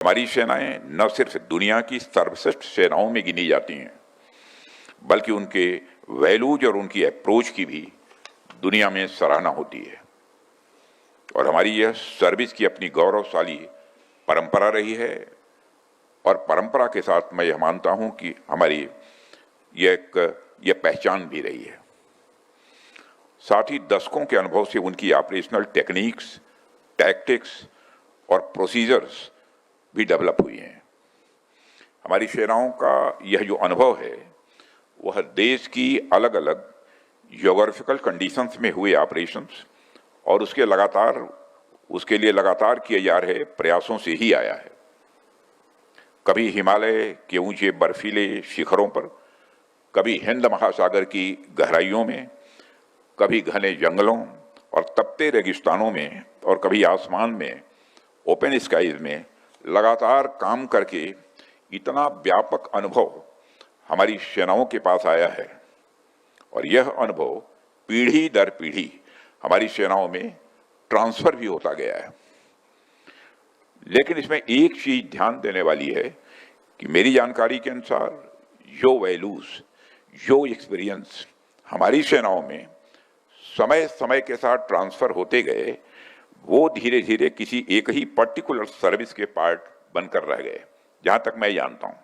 हमारी सेनाएं न सिर्फ दुनिया की सर्वश्रेष्ठ सेनाओं में गिनी जाती हैं, बल्कि उनके वैल्यूज और उनकी अप्रोच की भी दुनिया में सराहना होती है। और हमारी यह सर्विस की अपनी गौरवशाली परंपरा रही है, और परंपरा के साथ मैं यह मानता हूं कि हमारी यह पहचान भी रही है। साथ ही दशकों के अनुभव से उनकी ऑपरेशनल टेक्निक्स, टैक्टिक्स और प्रोसीजर्स भी डेवलप हुई हैं। हमारी सेनाओं का यह जो अनुभव है वह देश की अलग अलग ज्योग्राफिकल कंडीशंस में हुए ऑपरेशंस और उसके लिए लगातार किए जा रहे प्रयासों से ही आया है। कभी हिमालय के ऊंचे बर्फीले शिखरों पर, कभी हिंद महासागर की गहराइयों में, कभी घने जंगलों और तपते रेगिस्तानों में, और कभी आसमान में ओपन स्काईज में लगातार काम करके इतना व्यापक अनुभव हमारी सेनाओं के पास आया है। और यह अनुभव पीढ़ी दर पीढ़ी हमारी सेनाओं में ट्रांसफर भी होता गया है। लेकिन इसमें एक चीज ध्यान देने वाली है कि मेरी जानकारी के अनुसार जो वैल्यूज, जो एक्सपीरियंस हमारी सेनाओं में समय समय के साथ ट्रांसफर होते गए, वो धीरे धीरे किसी एक ही पर्टिकुलर सर्विस के पार्ट बनकर रह गए, जहां तक मैं जानता हूं।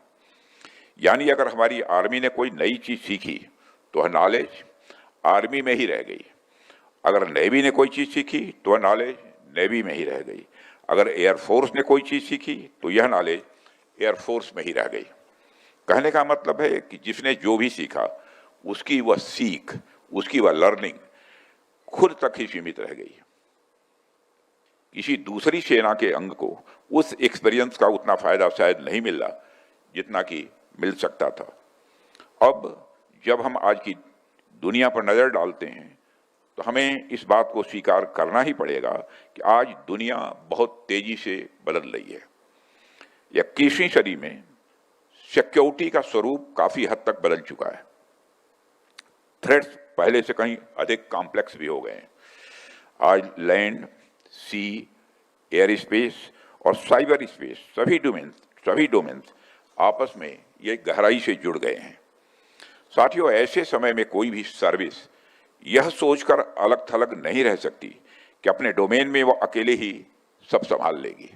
यानी अगर हमारी आर्मी ने कोई नई चीज सीखी तो वह नॉलेज आर्मी में ही रह गई। अगर नेवी ने कोई चीज सीखी तो वह नॉलेज नेवी में ही रह गई। अगर एयरफोर्स ने कोई चीज सीखी तो यह नॉलेज एयरफोर्स में ही रह गई। कहने का मतलब है कि जिसने जो भी सीखा उसकी वह सीख, उसकी वह लर्निंग खुद तक ही सीमित रह गई। किसी दूसरी सेना के अंग को उस एक्सपीरियंस का उतना फायदा शायद नहीं मिला जितना कि मिल सकता था। अब जब हम आज की दुनिया पर नजर डालते हैं तो हमें इस बात को स्वीकार करना ही पड़ेगा कि आज दुनिया बहुत तेजी से बदल रही है। 21वीं सदी में सिक्योरिटी का स्वरूप काफी हद तक बदल चुका है। थ्रेट्स पहले से कहीं अधिक कॉम्प्लेक्स भी हो गए हैं। आज लैंड, सी, एयर स्पेस और साइबर स्पेस सभी डोमेन्स आपस में ये गहराई से जुड़ गए हैं। साथियों, ऐसे समय में कोई भी सर्विस यह सोचकर अलग थलग नहीं रह सकती कि अपने डोमेन में वो अकेले ही सब संभाल लेगी।